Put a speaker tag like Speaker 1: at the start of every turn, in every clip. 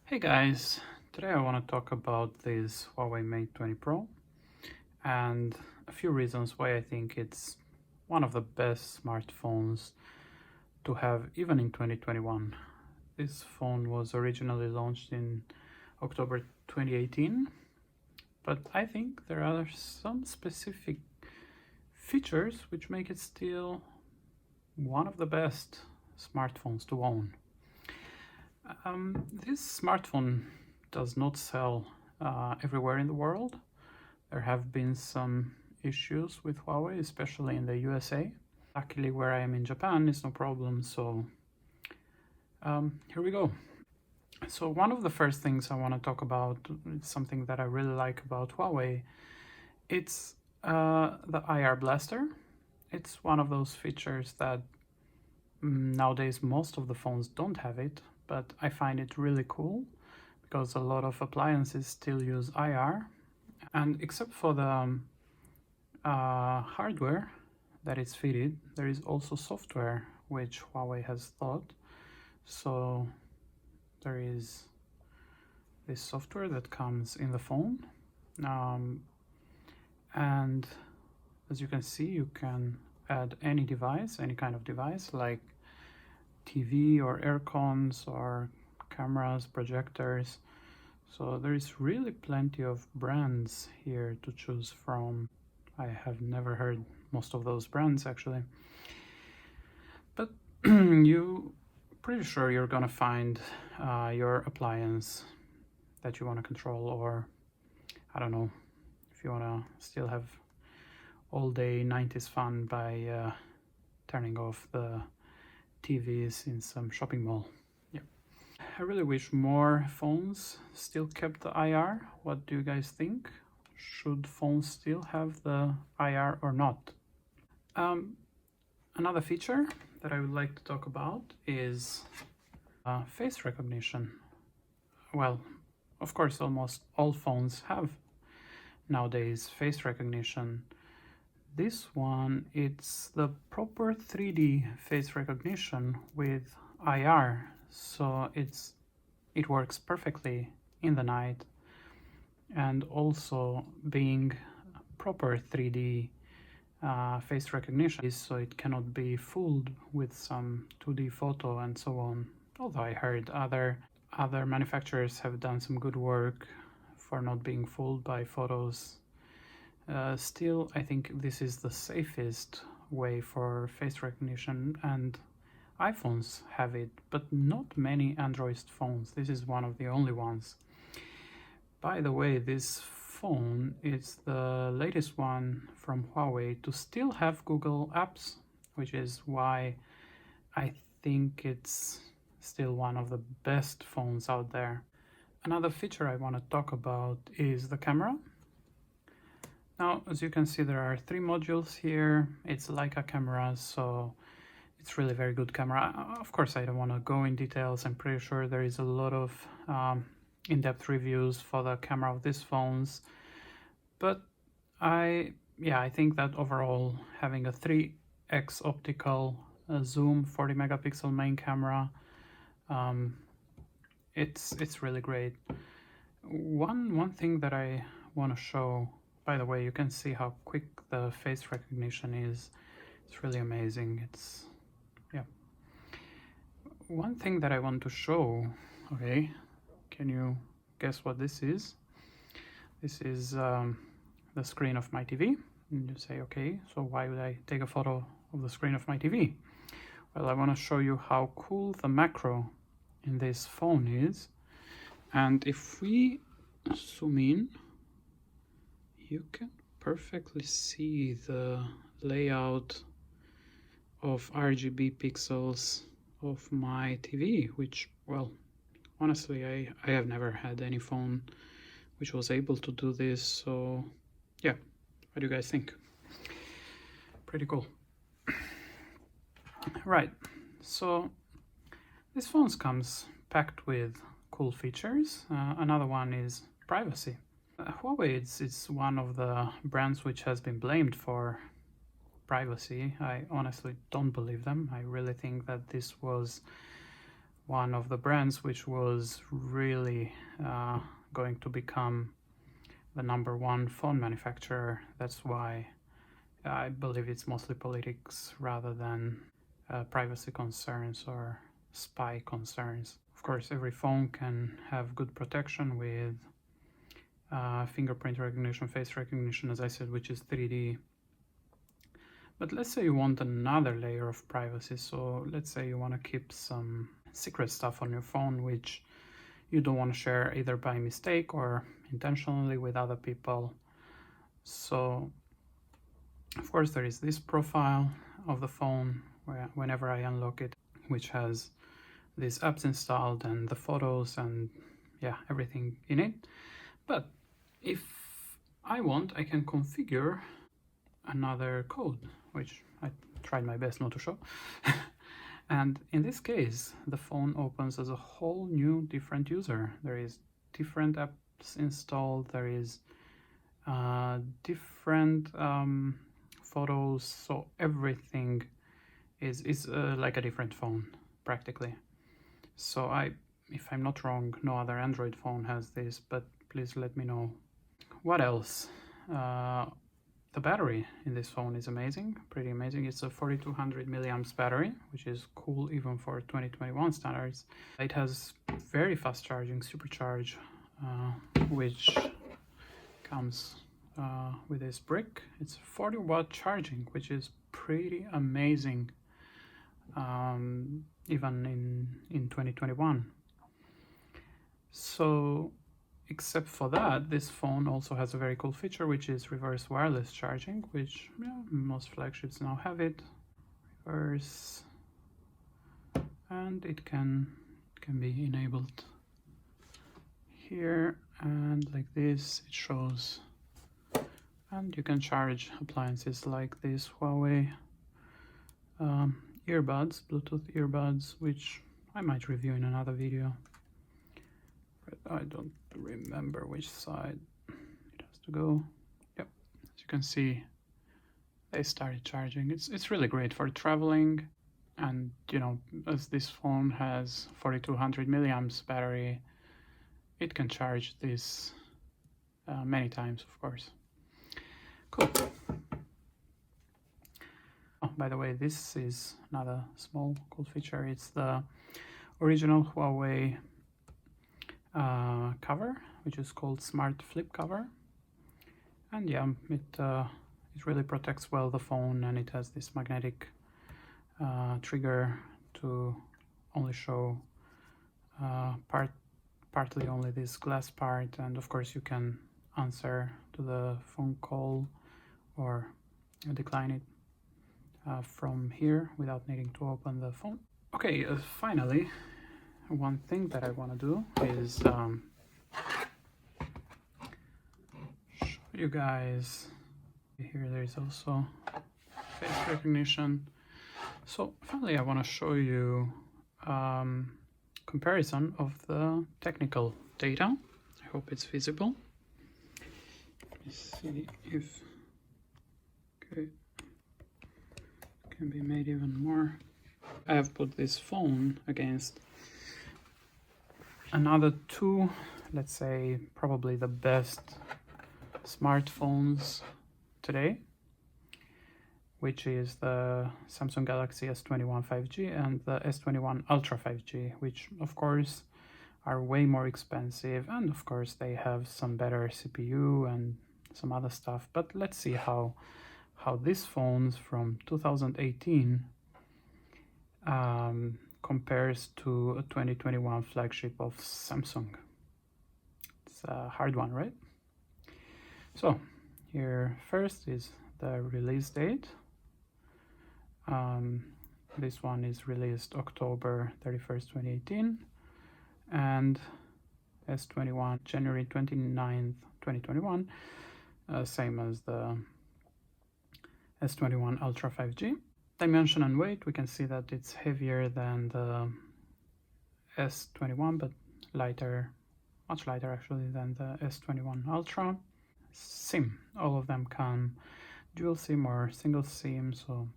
Speaker 1: Hey guys, today I want to talk about this Huawei Mate 20 Pro and a few reasons why I think it's one of the best smartphones to have even in 2021. This phone was originally launched in October 2018, but I think there are some specific features which make it still one of the best smartphones to own. This smartphone does not sell everywhere in the world. There have been some issues with Huawei, especially in the USA. Luckily, where I am in Japan, it's no problem, so here we go. So one of the first things I want to talk about is something that I really like about Huawei. It's the IR blaster. It's one of those features that nowadays most of the phones don't have it, but I find it really cool because a lot of appliances still use IR, and except for the hardware that is fitted, there is also software which Huawei has thought. So there is this software that comes in the phone, and as you can see, you can add any device, any kind of device like TV or air cons or cameras, projectors. So there is really plenty of brands here to choose from. I have never heard most of those brands actually, but you pretty sure you're gonna find your appliance that you want to control, or I don't know, if you want to still have all day 90s fun by turning off the TVs in some shopping mall. Yeah, I really wish more phones still kept the IR. What do you guys think? Should phones still have the IR or not? Another feature that I would like to talk about is face recognition. Well, of course, almost all phones have nowadays face recognition. This one, it's the proper 3D face recognition with IR, so it works perfectly in the night, and also being proper 3D face recognition, so it cannot be fooled with some 2D photo and so on. Although I heard other manufacturers have done some good work for not being fooled by photos. Still, I think this is the safest way for face recognition, and iPhones have it, but not many Android phones. This is one of the only ones. By the way, this phone is the latest one from Huawei to still have Google Apps, which is why I think it's still one of the best phones out there. Another feature I want to talk about is the camera. Now, as you can see, there are 3 modules here. It's Leica camera, so it's really very good camera. Of course, I don't want to go in details. I'm pretty sure there is a lot of in-depth reviews for the camera of these phones, but I think that overall having a 3x optical zoom, 40 megapixel main camera, it's really great. One thing that I want to show, by the way, you can see how quick the face recognition is. It's really amazing. One thing that I want to show, okay, can you guess what this is? This is the screen of my TV. And you say, okay, so why would I take a photo of the screen of my TV? Well, I want to show you how cool the macro in this phone is. And if we zoom in, you can perfectly see the layout of RGB pixels of my TV, which, well, honestly, I have never had any phone which was able to do this, so yeah, what do you guys think? Pretty cool. Right, so this phone comes packed with cool features. Another one is privacy. Huawei is one of the brands which has been blamed for privacy. I honestly don't believe them. I really think that this was one of the brands which was really going to become the #1 phone manufacturer. That's why I believe it's mostly politics rather than privacy concerns or spy concerns. Of course, every phone can have good protection with fingerprint recognition, face recognition, as I said, which is 3D. But let's say you want another layer of privacy. So let's say you want to keep some secret stuff on your phone which you don't want to share either by mistake or intentionally with other people. So of course there is this profile of the phone where whenever I unlock it, which has these apps installed and the photos and yeah, everything in it. But if I want, I can configure another code, which I tried my best not to show. And in this case, the phone opens as a whole new different user. There is different apps installed, there is different photos, so everything is like a different phone practically. So if I'm not wrong, no other Android phone has this, but please let me know. What else? The battery in this phone is amazing, pretty amazing. It's a 4200 milliamps battery, which is cool even for 2021 standards. It has very fast charging, supercharge, which comes with this brick. It's 40-watt charging, which is pretty amazing, even in 2021. So except for that, this phone also has a very cool feature, which is reverse wireless charging, which most flagships now have it. Reverse, and it can be enabled here, and like this it shows, and you can charge appliances like this Huawei earbuds, Bluetooth earbuds, which I might review in another video. I don't remember which side it has to go. Yep, as you can see, they started charging. It's really great for traveling, and you know, as this phone has 4200 milliamps battery, it can charge this many times, of course. Cool. Oh, by the way, this is another small cool feature. It's the original Huawei cover, which is called Smart Flip Cover, and yeah, it really protects well the phone, and it has this magnetic trigger to only show partly only this glass part, and of course you can answer to the phone call or decline it from here without needing to open the phone. Okay, finally, one thing that I want to do is show you guys. Here there is also face recognition. So finally I want to show you comparison of the technical data. I hope it's visible. Let me see if okay, can be made even more. I have put this phone against another two, let's say probably the best smartphones today, which is the Samsung Galaxy S21 5G and the S21 Ultra 5G, which of course are way more expensive, and of course they have some better CPU and some other stuff. But let's see how these phones from 2018 compares to a 2021 flagship of Samsung. It's a hard one, right? So here first is the release date. This one is released October 31st, 2018, and S21 January 29th, 2021, same as the S21 Ultra 5G. Dimension and weight, we can see that it's heavier than the S21, but lighter, much lighter actually than the S21 Ultra. SIM, all of them come dual SIM or single SIM, so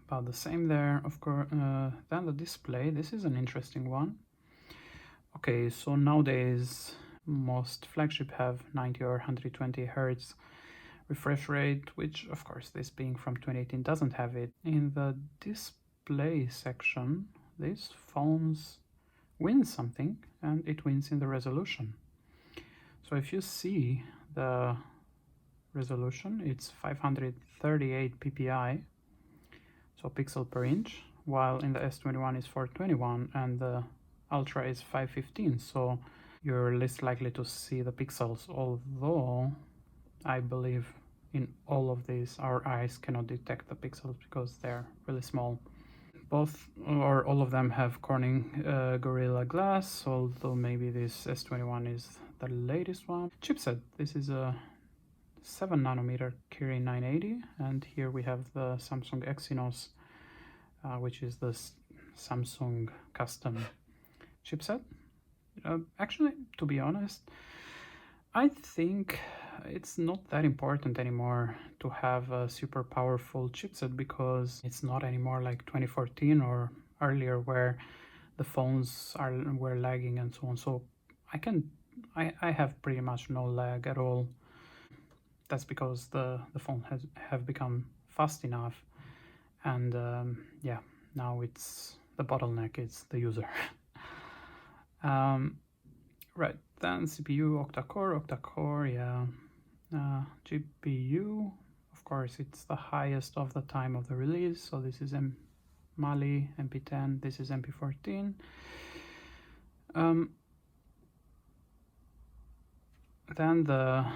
Speaker 1: about the same there. Of course, then the display, this is an interesting one. Okay, so nowadays most flagship have 90 or 120 hertz refresh rate, which of course this being from 2018 doesn't have it. In the display section, these phones win something, and it wins in the resolution. So if you see the resolution, it's 538 ppi, so pixel per inch, while in the S21 is 421 and the Ultra is 515, so you're less likely to see the pixels, although I believe in all of these our eyes cannot detect the pixels because they're really small. Both or all of them have Corning Gorilla Glass, although maybe this S21 is the latest one. Chipset, this is a 7 nanometer Kirin 980, and here we have the Samsung Exynos, which is the Samsung custom chipset. Actually, to be honest, I think it's not that important anymore to have a super powerful chipset, because it's not anymore like 2014 or earlier where the phones were lagging and so on. So I have pretty much no lag at all. That's because the phone have become fast enough, and yeah, now it's the bottleneck, it's the user. Right, then CPU, octa-core, yeah. GPU, of course, it's the highest of the time of the release, so this is Mali MP10, this is MP14. Then the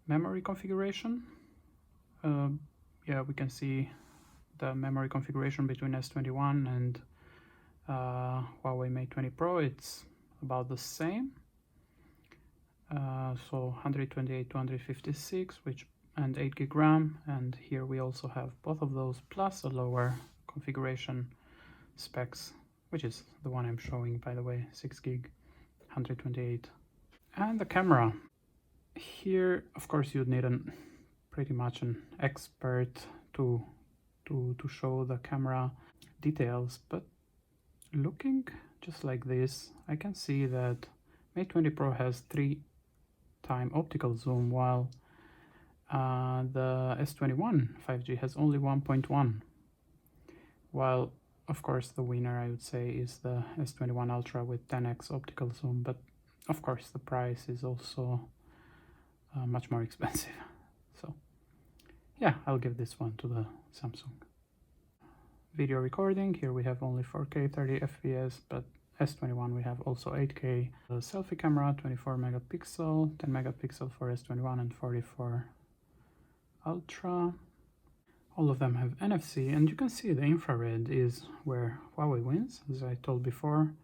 Speaker 1: memory configuration, yeah, we can see the memory configuration between S21 and Huawei Mate 20 Pro. It's about the same, so 128 256, and 8 gig RAM, and here we also have both of those plus a lower configuration specs, which is the one I'm showing, by the way, 6 gig 128. And the camera, here of course you'd need pretty much an expert to show the camera details, but looking just like this, I can see that Mate 20 Pro has 3x optical zoom, while the S21 5G has only 1.1. While of course the winner, I would say, is the S21 Ultra with 10x optical zoom, but of course the price is also much more expensive. So yeah, I'll give this one to the Samsung. Video recording, here we have only 4K 30 FPS, but S21 we have also 8K. The selfie camera, 24 megapixel, 10 megapixel for S21 and 44 Ultra. All of them have NFC, and you can see the infrared is where Huawei wins. As I told before,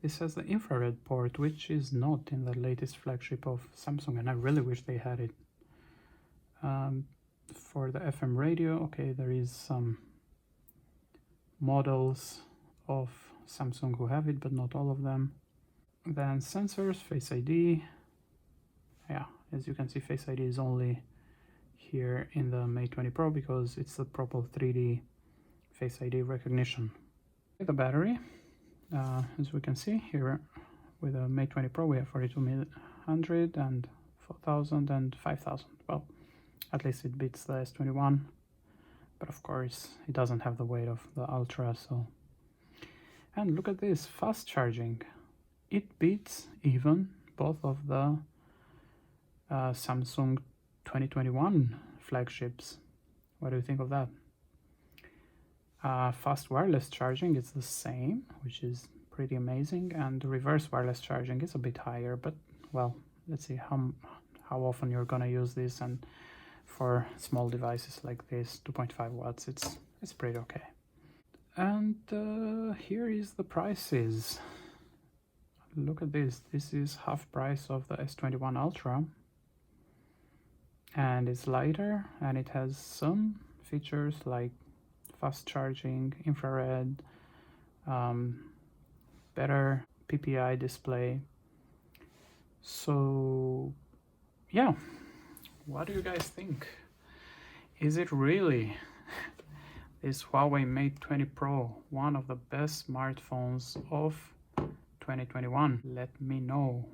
Speaker 1: this has the infrared port, which is not in the latest flagship of Samsung, and I really wish they had it. For the FM radio, okay, there is some models of Samsung who have it, but not all of them. Then sensors, Face ID. Yeah, as you can see, Face ID is only here in the Mate 20 Pro because it's the proper 3D Face ID recognition. The battery, as we can see here with the Mate 20 Pro, we have 4200 and 4000 and 5000. Well, at least it beats the S21, but of course it doesn't have the weight of the Ultra. So, and look at this, fast charging. It beats even both of the Samsung 2021 flagships. What do you think of that? Fast wireless charging is the same, which is pretty amazing, and reverse wireless charging is a bit higher, but well, let's see how often you're gonna use this, and for small devices like this, 2.5 watts, it's pretty okay. And here is the prices. Look at this, this is half price of the S21 Ultra, and it's lighter, and it has some features like fast charging, infrared, better PPI display. So yeah, what do you guys think? Is it really is Huawei Mate 20 Pro, one of the best smartphones of 2021. Let me know.